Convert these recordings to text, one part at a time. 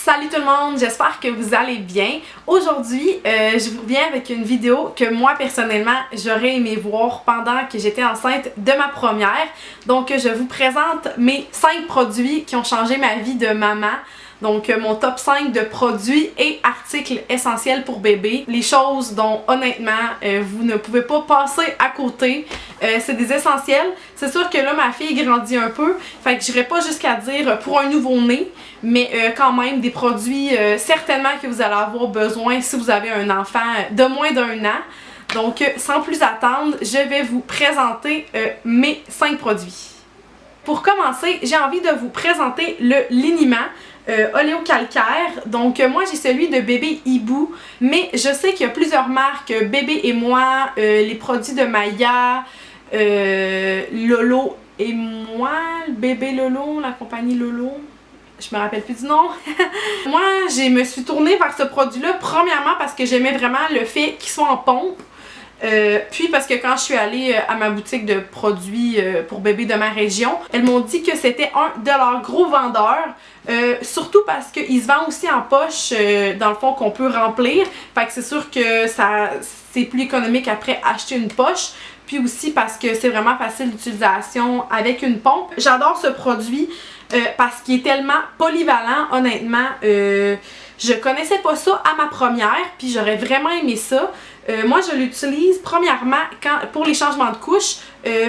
Salut tout le monde, j'espère que vous allez bien. Aujourd'hui, je vous reviens avec une vidéo que moi personnellement j'aurais aimé voir pendant que j'étais enceinte de ma première. Donc je vous présente mes 5 produits qui ont changé ma vie de maman. Donc mon top 5 de produits et articles essentiels pour bébé. Les choses dont honnêtement vous ne pouvez pas passer à côté. C'est des essentiels. C'est sûr que là ma fille grandit un peu. Fait que j'irai pas jusqu'à dire pour un nouveau-né. Mais quand même des produits certainement que vous allez avoir besoin si vous avez un enfant de moins d'1 an. Donc sans plus attendre, je vais vous présenter mes 5 produits. Pour commencer, j'ai envie de vous présenter le liniment oléocalcaire. Donc moi j'ai celui de Bébé Hibou, mais je sais qu'il y a plusieurs marques, Bébé et moi, les produits de Maya, Lolo et moi, Bébé Lolo, la compagnie Lolo. Je me rappelle plus du nom. Moi, je me suis tournée vers ce produit-là, premièrement parce que j'aimais vraiment le fait qu'il soit en pompe. Puis parce que quand je suis allée à ma boutique de produits pour bébé de ma région, elles m'ont dit que c'était un de leurs gros vendeurs. Surtout parce qu'il se vend aussi en poche, dans le fond, qu'on peut remplir. Fait que c'est sûr que c'est plus économique après acheter une poche. Puis aussi parce que c'est vraiment facile d'utilisation avec une pompe. J'adore ce produit parce qu'il est tellement polyvalent, honnêtement. Je connaissais pas ça à ma première, puis j'aurais vraiment aimé ça. Moi, je l'utilise premièrement pour les changements de couche.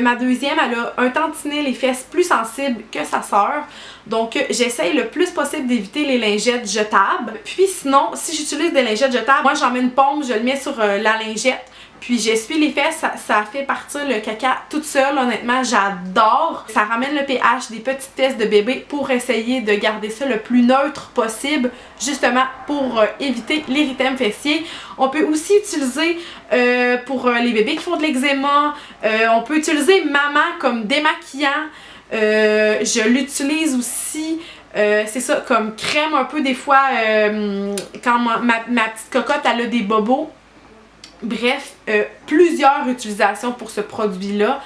Ma deuxième, elle a un tantinet les fesses plus sensible que sa sœur. Donc, j'essaye le plus possible d'éviter les lingettes jetables. Puis sinon, si j'utilise des lingettes jetables, moi j'en mets une pompe, je le mets sur la lingette. Puis j'essuie les fesses, ça fait partir le caca toute seule, honnêtement, j'adore. Ça ramène le pH des petites fesses de bébé pour essayer de garder ça le plus neutre possible, justement pour éviter l'érythème fessier. On peut aussi utiliser pour les bébés qui font de l'eczéma, on peut utiliser maman comme démaquillant. Je l'utilise aussi. C'est ça, comme crème un peu des fois quand ma petite cocotte elle a des bobos. Bref, plusieurs utilisations pour ce produit-là.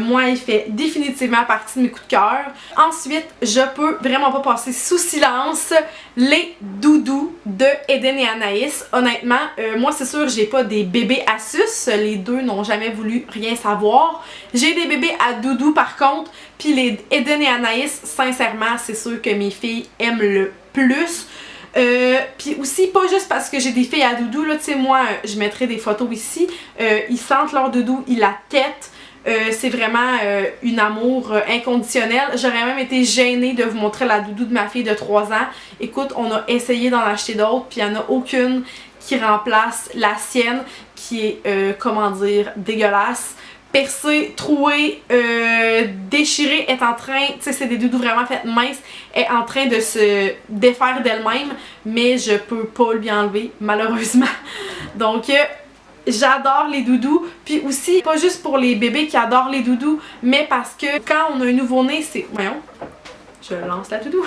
Moi, il fait définitivement partie de mes coups de cœur. Ensuite, je peux vraiment pas passer sous silence les doudous de Eden et Anaïs. Honnêtement, moi c'est sûr j'ai pas des bébés Asus. Les deux n'ont jamais voulu rien savoir. J'ai des bébés à doudou par contre. Puis les Eden et Anaïs, sincèrement, c'est sûr que mes filles aiment le plus. Puis aussi pas juste parce que j'ai des filles à doudou là, tu sais moi je mettrai des photos ici, ils sentent leur doudou, ils la têtent, c'est vraiment une amour inconditionnel. J'aurais même été gênée de vous montrer la doudou de ma fille de 3 ans. Écoute, on a essayé d'en acheter d'autres puis il n'y en a aucune qui remplace la sienne qui est comment dire, dégueulasse. Percée, trouée, déchirée, est en train, tu sais c'est des doudous vraiment faites minces, est en train de se défaire d'elle-même, mais je peux pas lui enlever malheureusement. Donc j'adore les doudous, puis aussi pas juste pour les bébés qui adorent les doudous, mais parce que quand on a un nouveau-né, c'est... Voyons, je lance la doudou.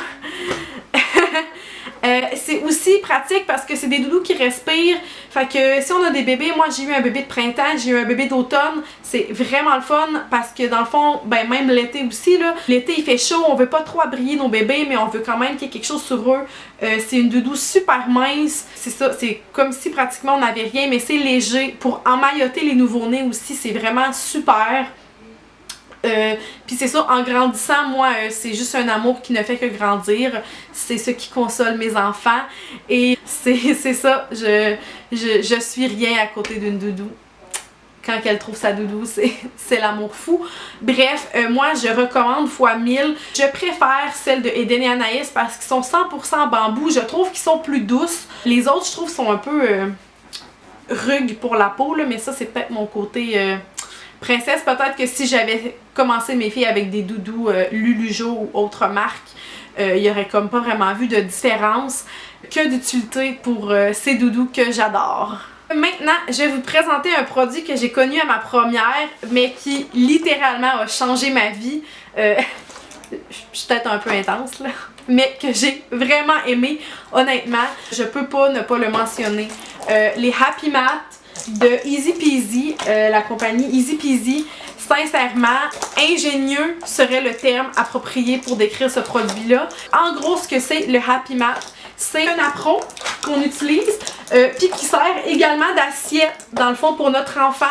C'est aussi pratique parce que c'est des doudous qui respirent. Fait que si on a des bébés, moi j'ai eu un bébé de printemps, j'ai eu un bébé d'automne, c'est vraiment le fun parce que dans le fond, ben même l'été aussi là, l'été il fait chaud, on veut pas trop abrier nos bébés mais on veut quand même qu'il y ait quelque chose sur eux. C'est une doudou super mince, c'est ça, c'est comme si pratiquement on n'avait rien mais c'est léger. Pour emmailloter les nouveau-nés aussi, c'est vraiment super. Puis c'est ça, en grandissant, moi, c'est juste un amour qui ne fait que grandir. C'est ce qui console mes enfants. Et c'est ça, je suis rien à côté d'une doudou. Quand elle trouve sa doudou, c'est l'amour fou. Bref, moi, je recommande fois 1000. Je préfère celles de Eden et Anaïs parce qu'ils sont 100% bambou. Je trouve qu'ils sont plus douces. Les autres, je trouve, sont un peu rugues pour la peau, là, mais ça, c'est peut-être mon côté... princesse. Peut-être que si j'avais commencé mes filles avec des doudous Lulujo ou autre marque, il y aurait comme pas vraiment vu de différence. Que d'utilité pour ces doudous que j'adore. Maintenant, je vais vous présenter un produit que j'ai connu à ma première, mais qui littéralement a changé ma vie. Je suis peut-être un peu intense là, mais que j'ai vraiment aimé. Honnêtement, je peux pas ne pas le mentionner. Les Happy Matte de Easy Peasy, la compagnie Easy Peasy. Sincèrement, ingénieux serait le terme approprié pour décrire ce produit-là. En gros, ce que c'est le Happy Matte, C'est un apron qu'on utilise, puis qui sert également d'assiette, dans le fond, pour notre enfant.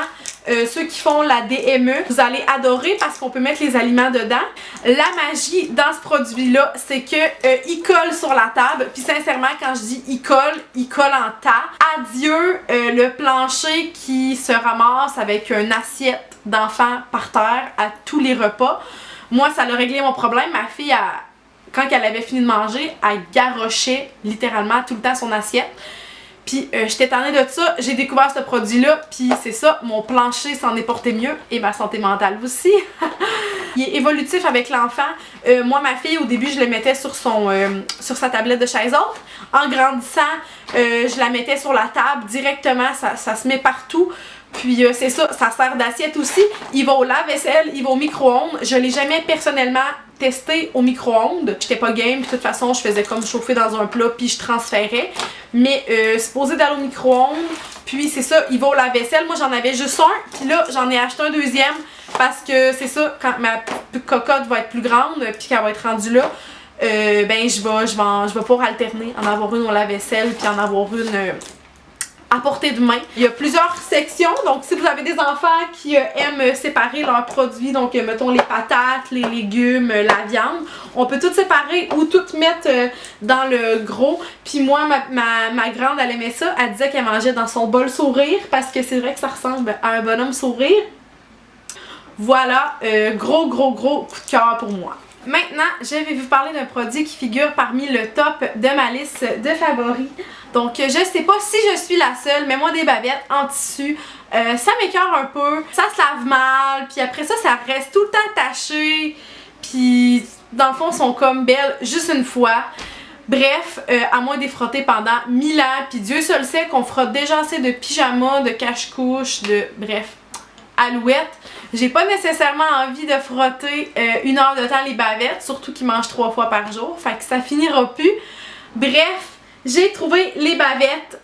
Ceux qui font la DME, vous allez adorer parce qu'on peut mettre les aliments dedans. La magie dans ce produit-là, c'est que il colle sur la table. Puis sincèrement, quand je dis il colle en tas. Adieu le plancher qui se ramasse avec une assiette d'enfant par terre à tous les repas. Moi, ça a réglé mon problème. Ma fille, quand elle avait fini de manger, elle garochait littéralement tout le temps son assiette. Puis j'étais tannée de ça, j'ai découvert ce produit-là, puis c'est ça, mon plancher s'en est porté mieux et ma santé mentale aussi. Il est évolutif avec l'enfant. Moi, ma fille, au début, je le mettais sur sa tablette de chaise haute. En grandissant, je la mettais sur la table directement, ça se met partout. Puis c'est ça, ça sert d'assiette aussi. Il va au lave-vaisselle, il va au micro-ondes. Je l'ai jamais personnellement testé au micro-ondes. J'étais pas game, puis de toute façon, je faisais comme chauffer dans un plat, puis je transférais. Mais supposé d'aller au micro-ondes, puis c'est ça, il va au lave-vaisselle. Moi, j'en avais juste un, puis là, j'en ai acheté un deuxième parce que c'est ça, quand ma cocotte va être plus grande, puis qu'elle va être rendue là, ben je vais pouvoir alterner, en avoir une au lave-vaisselle, puis en avoir une à portée de main. Il y a plusieurs sections, donc si vous avez des enfants qui aiment séparer leurs produits, donc mettons les patates, les légumes, la viande, on peut tout séparer ou tout mettre dans le gros. Puis moi, ma grande, elle aimait ça, elle disait qu'elle mangeait dans son bol sourire parce que c'est vrai que ça ressemble à un bonhomme sourire. Voilà, gros coup de cœur pour moi. Maintenant, je vais vous parler d'un produit qui figure parmi le top de ma liste de favoris. Donc, je sais pas si je suis la seule, mais moi, des bavettes en tissu, ça m'écoeure un peu. Ça se lave mal, puis après ça, ça reste tout le temps taché. Puis, dans le fond, sont comme belles juste une fois. Bref, à moins de les frotter pendant 1000 ans, puis Dieu seul sait qu'on frotte déjà assez de pyjamas, de cache-couche, bref, alouettes. J'ai pas nécessairement envie de frotter 1 heure de temps les bavettes, surtout qu'ils mangent 3 fois par jour, fait que ça finira plus. Bref, j'ai trouvé les bavettes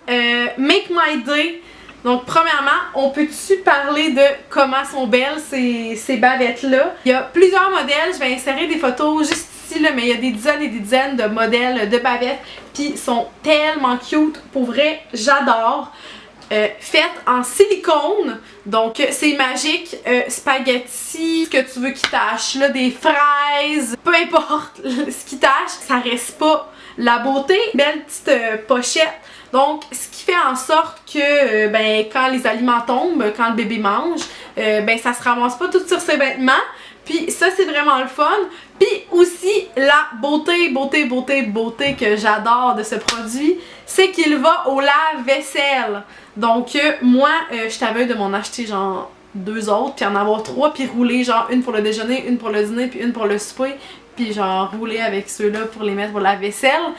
Make My Day. Donc premièrement, on peut-tu parler de comment sont belles ces bavettes-là? Il y a plusieurs modèles, je vais insérer des photos juste ici, là, mais il y a des dizaines et des dizaines de modèles de bavettes, puis sont tellement cute, pour vrai, j'adore. Faites en silicone, donc c'est magique, spaghetti, ce que tu veux qui tâche, là, des fraises, peu importe ce qui tâche, ça reste pas la beauté. Belle petite pochette, donc ce qui fait en sorte que ben, quand les aliments tombent, quand le bébé mange, ben ça se ramasse pas tout sur ses vêtements. Puis ça, c'est vraiment le fun. Puis aussi, la beauté que j'adore de ce produit, c'est qu'il va au lave-vaisselle. Donc moi, je t'avais de m'en acheter genre 2 autres, puis en avoir 3, puis rouler genre une pour le déjeuner, une pour le dîner, puis une pour le souper. Puis genre rouler avec ceux-là pour les mettre au lave-vaisselle.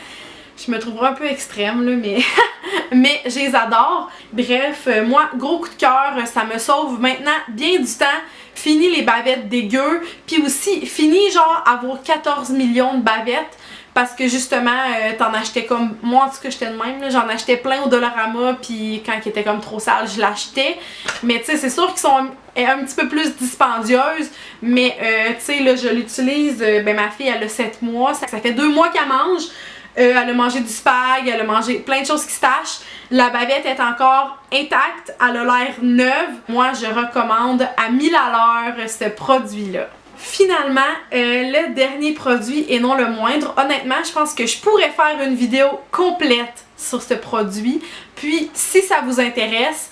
Je me trouverai un peu extrême là, mais je les adore. Bref, moi, gros coup de cœur, ça me sauve maintenant bien du temps. Fini les bavettes dégueu, puis aussi fini genre avoir 14 millions de bavettes parce que justement t'en achetais comme moi, en tout cas j'étais de même, j'en achetais plein au Dollarama, puis quand ils étaient comme trop sales je l'achetais, mais tu sais c'est sûr qu'ils sont un petit peu plus dispendieuses, mais tu sais là je l'utilise, ben ma fille elle a 7 mois, ça fait 2 mois qu'elle mange. Elle a mangé du spag, elle a mangé plein de choses qui se tachent. La bavette est encore intacte, elle a l'air neuve. Moi, je recommande à 1000 à l'heure ce produit-là. Finalement, le dernier produit et non le moindre, honnêtement, je pense que je pourrais faire une vidéo complète sur ce produit. Puis, si ça vous intéresse,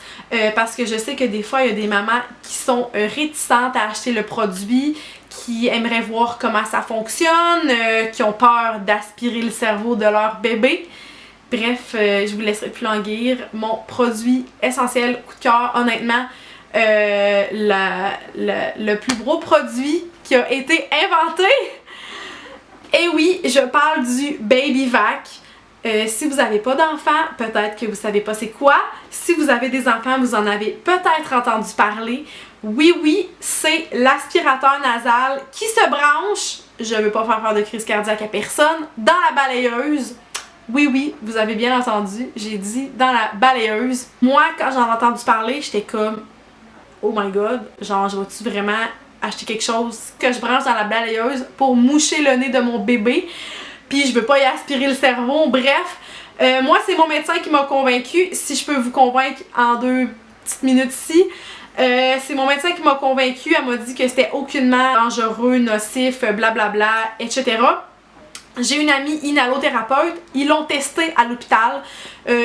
parce que je sais que des fois, il y a des mamans qui sont réticentes à acheter le produit, qui aimeraient voir comment ça fonctionne, qui ont peur d'aspirer le cerveau de leur bébé. Bref, je vous laisserai plus languir. Mon produit essentiel, coup de cœur, honnêtement, le plus gros produit qui a été inventé. Et oui, je parle du Baby Vac. Si vous n'avez pas d'enfants, peut-être que vous savez pas c'est quoi. Si vous avez des enfants, vous en avez peut-être entendu parler. Oui, c'est l'aspirateur nasal qui se branche, je veux pas faire de crise cardiaque à personne, dans la balayeuse. Oui, vous avez bien entendu, j'ai dit dans la balayeuse. Moi, quand j'en ai entendu parler, j'étais comme oh my god, genre je vais-tu vraiment acheter quelque chose que je branche dans la balayeuse pour moucher le nez de mon bébé? puis je veux pas y aspirer le cerveau. Bref, moi c'est mon médecin qui m'a convaincue. Si je peux vous convaincre en 2 petites minutes ici. C'est mon médecin qui m'a convaincue. Elle m'a dit que c'était aucunement dangereux, nocif, blablabla, etc. J'ai une amie inhalothérapeute, ils l'ont testé à l'hôpital.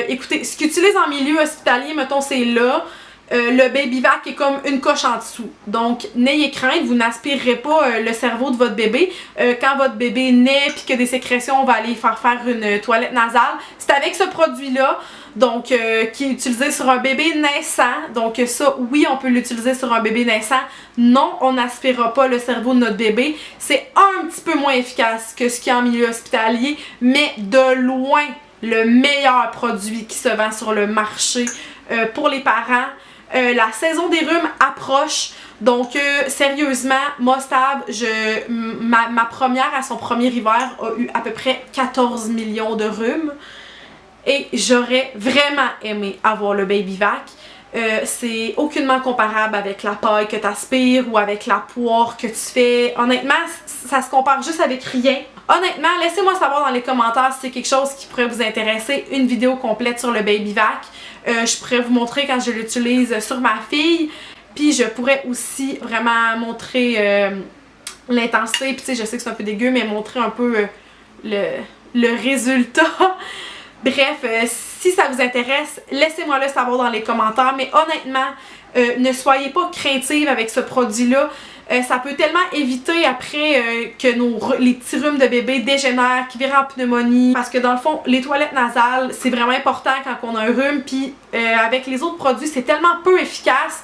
Écoutez, ce qu'ils utilisent en milieu hospitalier, mettons, c'est là. Le Baby-Vac est comme une coche en dessous. Donc, n'ayez crainte, vous n'aspirerez pas le cerveau de votre bébé. Quand votre bébé naît puis que des sécrétions, on va aller faire une toilette nasale. C'est avec ce produit-là, donc qui est utilisé sur un bébé naissant. Donc ça, oui, on peut l'utiliser sur un bébé naissant. Non, on n'aspirera pas le cerveau de notre bébé. C'est un petit peu moins efficace que ce qui est en milieu hospitalier, mais de loin le meilleur produit qui se vend sur le marché pour les parents. La saison des rhumes approche, donc sérieusement, Must-Have, ma première à son premier hiver a eu à peu près 14 millions de rhumes et j'aurais vraiment aimé avoir le Baby-Vac. C'est aucunement comparable avec la paille que tu aspires ou avec la poire que tu fais. Honnêtement, ça se compare juste avec rien. Honnêtement, laissez-moi savoir dans les commentaires si c'est quelque chose qui pourrait vous intéresser, une vidéo complète sur le Baby-Vac. Je pourrais vous montrer quand je l'utilise sur ma fille. Puis je pourrais aussi vraiment montrer l'intensité. Puis tu sais, je sais que c'est un peu dégueu, mais montrer un peu le résultat. Bref, si ça vous intéresse, laissez-moi le savoir dans les commentaires. Mais honnêtement, ne soyez pas craintive avec ce produit-là. Ça peut tellement éviter après que les petits rhumes de bébé dégénèrent, qui virent en pneumonie. Parce que dans le fond, les toilettes nasales, c'est vraiment important quand on a un rhume. Puis avec les autres produits, c'est tellement peu efficace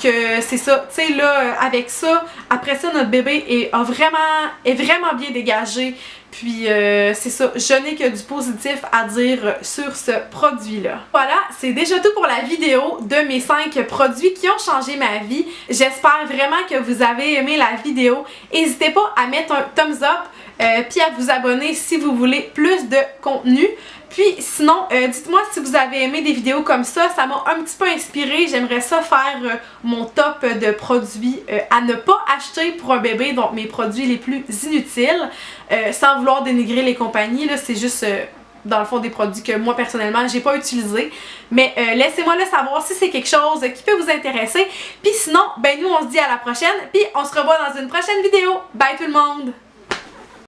que c'est ça. Tu sais là, avec ça, après ça, notre bébé est vraiment bien dégagé. Puis c'est ça, je n'ai que du positif à dire sur ce produit-là. Voilà, c'est déjà tout pour la vidéo de mes 5 produits qui ont changé ma vie. J'espère vraiment que vous avez aimé la vidéo. N'hésitez pas à mettre un thumbs up puis à vous abonner si vous voulez plus de contenu. Puis sinon, dites-moi si vous avez aimé des vidéos comme ça m'a un petit peu inspiré. J'aimerais ça faire mon top de produits à ne pas acheter pour un bébé, donc mes produits les plus inutiles, sans vouloir dénigrer les compagnies, là, c'est juste dans le fond des produits que moi personnellement j'ai pas utilisés. Mais laissez-moi le savoir si c'est quelque chose qui peut vous intéresser. Puis sinon, ben nous on se dit à la prochaine, puis on se revoit dans une prochaine vidéo. Bye tout le monde!